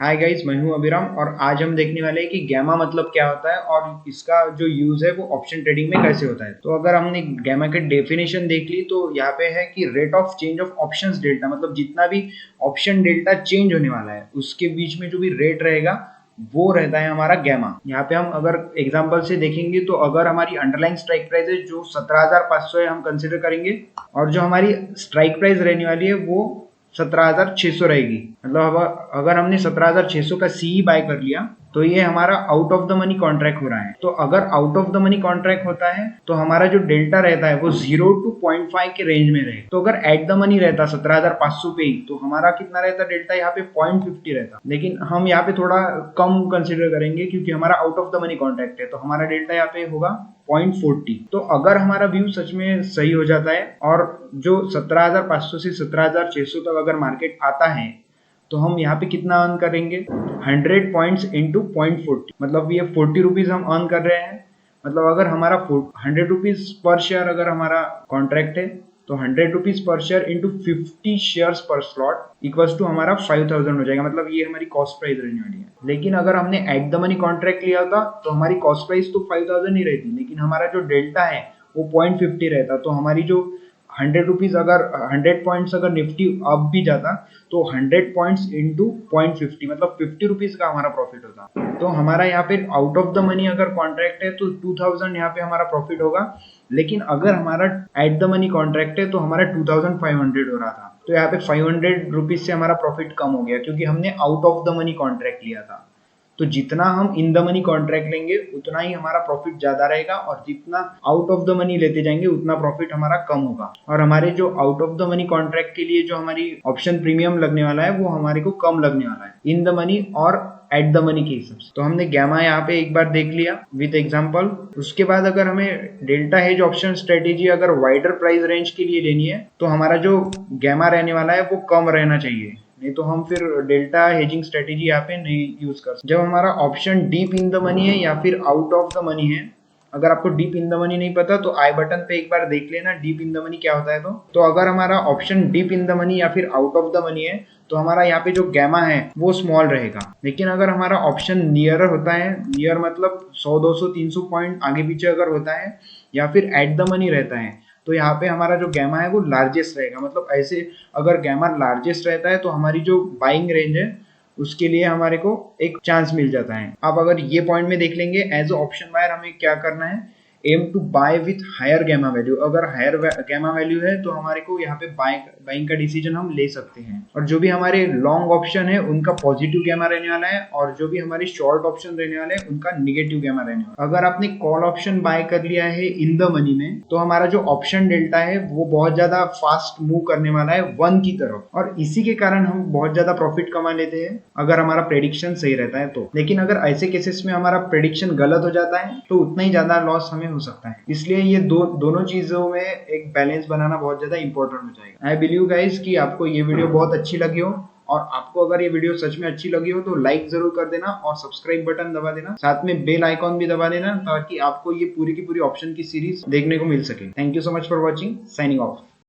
Hi guys, मैं हूं अभिराम और आज हम देखने वाले हैं कि गैमा मतलब क्या होता है और इसका जो यूज है वो ऑप्शन ट्रेडिंग में कैसे होता है। तो अगर हमने गैमा की डेफिनेशन देख ली तो यहाँ पे है कि rate of change of options delta, मतलब जितना भी ऑप्शन डेल्टा चेंज होने वाला है उसके बीच में जो भी रेट रहेगा वो रहता है हमारा गैमा। यहाँ पे हम अगर एग्जांपल से देखेंगे तो अगर हमारी अंडरलाइन स्ट्राइक प्राइस है जो 17,500 है हम कंसिडर करेंगे, और जो हमारी स्ट्राइक प्राइस रहने वाली है वो 17,600 रहेगी। मतलब अगर हमने 17,600 का सी बाय कर लिया तो ये हमारा out of the money contract हो रहा है। तो अगर out of the money contract होता है तो हमारा जो डेल्टा रहता है वो 0 to 0.5 के रेंज में रहे। तो अगर एट द मनी रहता 17,500 पे ही तो हमारा कितना रहता डेल्टा, यहाँ पे 0.50 रहता। लेकिन हम यहाँ पे थोड़ा कम कंसिडर करेंगे क्योंकि हमारा out of the money contract है, तो हमारा डेल्टा यहाँ पे होगा 0.40। तो अगर हमारा व्यू सच में सही हो जाता है और जो 17,500 से 17,600 तक अगर मार्केट आता है तो हम यहाँ पे कितना अर्न करेंगे, 100 पॉइंट्स इंटू 0.40, मतलब ये 40 रुपीज हम अर्न कर रहे हैं। मतलब अगर हमारा 100 रुपीज पर शेयर अगर हमारा कॉन्ट्रैक्ट है तो 100 rupees per share into 50 shares पर स्लॉट इक्वल्स टू हमारा 5,000 हो जाएगा। मतलब ये हमारी कॉस्ट प्राइस रहने वाली है। लेकिन अगर हमने एट द मनी कॉन्ट्रैक्ट लिया होता तो हमारी कॉस्ट प्राइस तो 5,000 ही रहती, लेकिन हमारा जो डेल्टा है वो 0.50 रहता। तो हमारी जो 100 रुपीज अगर 100 पॉइंट्स अगर निफ्टी अप भी जाता तो 100 पॉइंट्स इंटू 0.50 मतलब 50 रुपीज का हमारा प्रॉफिट होता। तो हमारा यहाँ पे आउट ऑफ द मनी अगर कॉन्ट्रैक्ट है तो 2,000 यहाँ पे हमारा प्रॉफिट होगा। लेकिन अगर हमारा एट द मनी कॉन्ट्रैक्ट है तो हमारा 2,500 हो रहा था। तो यहाँ पे 500 रुपीज से हमारा प्रॉफिट कम हो गया क्योंकि हमने out of the money contract लिया था। तो जितना हम इन द मनी कॉन्ट्रैक्ट लेंगे उतना ही हमारा प्रॉफिट ज्यादा रहेगा, और जितना आउट ऑफ द मनी लेते जाएंगे उतना प्रॉफिट हमारा कम होगा। और हमारे जो out of the money contract के लिए जो हमारी ऑप्शन प्रीमियम लगने वाला है वो हमारे को कम लगने वाला है इन द मनी और एट द मनी के हिसाब से। तो हमने गैमा यहाँ पे एक बार देख लिया विद एग्जांपल। उसके बाद अगर हमें डेल्टा हेज ऑप्शन स्ट्रेटेजी अगर वाइडर प्राइस रेंज के लिए लेनी है तो हमारा जो गैमा रहने वाला है वो कम रहना चाहिए, नहीं तो हम फिर डेल्टा हेजिंग स्ट्रेटेजी यहाँ पे नहीं यूज कर सकते। जब हमारा option deep in the money है या फिर आउट ऑफ द मनी है, अगर आपको डीप इन द मनी नहीं पता तो आई बटन पे एक बार देख लेना डीप इन द मनी क्या होता है। तो अगर हमारा option deep in the money या फिर आउट ऑफ द मनी है तो हमारा यहाँ पे जो गैमा है वो स्मॉल रहेगा। लेकिन अगर हमारा ऑप्शन नियर होता है, नियर मतलब 100 200 300 पॉइंट आगे पीछे अगर होता है या फिर एट द मनी रहता है तो यहाँ पे हमारा जो गैमा है वो लार्जेस्ट रहेगा। मतलब ऐसे अगर गैमा लार्जेस्ट रहता है तो हमारी जो बाइंग रेंज है उसके लिए हमारे को एक चांस मिल जाता है। अब अगर ये पॉइंट में देख लेंगे एज ऑप्शन बायर हमें क्या करना है, aim to buy with higher gamma value. अगर हायर गैमा वैल्यू है तो हमारे को यहाँ पे बाइंग का डिसीजन हम ले सकते हैं। और जो भी हमारे लॉन्ग ऑप्शन है उनका पॉजिटिव गैमा रहने वाला है, और जो भी हमारे शॉर्ट ऑप्शन रहने वाले हैं उनका निगेटिव गैमा रहने वाला है। अगर आपने कॉल ऑप्शन बाय कर लिया है इन द मनी में तो हमारा जो ऑप्शन डेल्टा है वो बहुत ज्यादा फास्ट मूव करने वाला है 1 की तरफ, और इसी के कारण हम बहुत ज्यादा प्रॉफिट कमा लेते हैं अगर हमारा प्रेडिक्शन सही रहता है तो। लेकिन अगर ऐसे केसेस में हमारा प्रेडिक्शन गलत हो जाता है तो उतना ही ज्यादा लॉस हमें हो सकता है। इसलिए ये दोनों चीजों में एक बैलेंस बनाना बहुत ज्यादा इंपॉर्टेंट हो जाएगा। आई बिलीव गाइस कि आपको ये वीडियो बहुत अच्छी लगी हो, और आपको अगर ये वीडियो सच में अच्छी लगी हो तो लाइक जरूर कर देना और सब्सक्राइब बटन दबा देना, साथ में बेल आइकॉन भी दबा देना ताकि आपको ये पूरी की पूरी ऑप्शन की सीरीज देखने को मिल सके। Thank you so much for watching, signing off.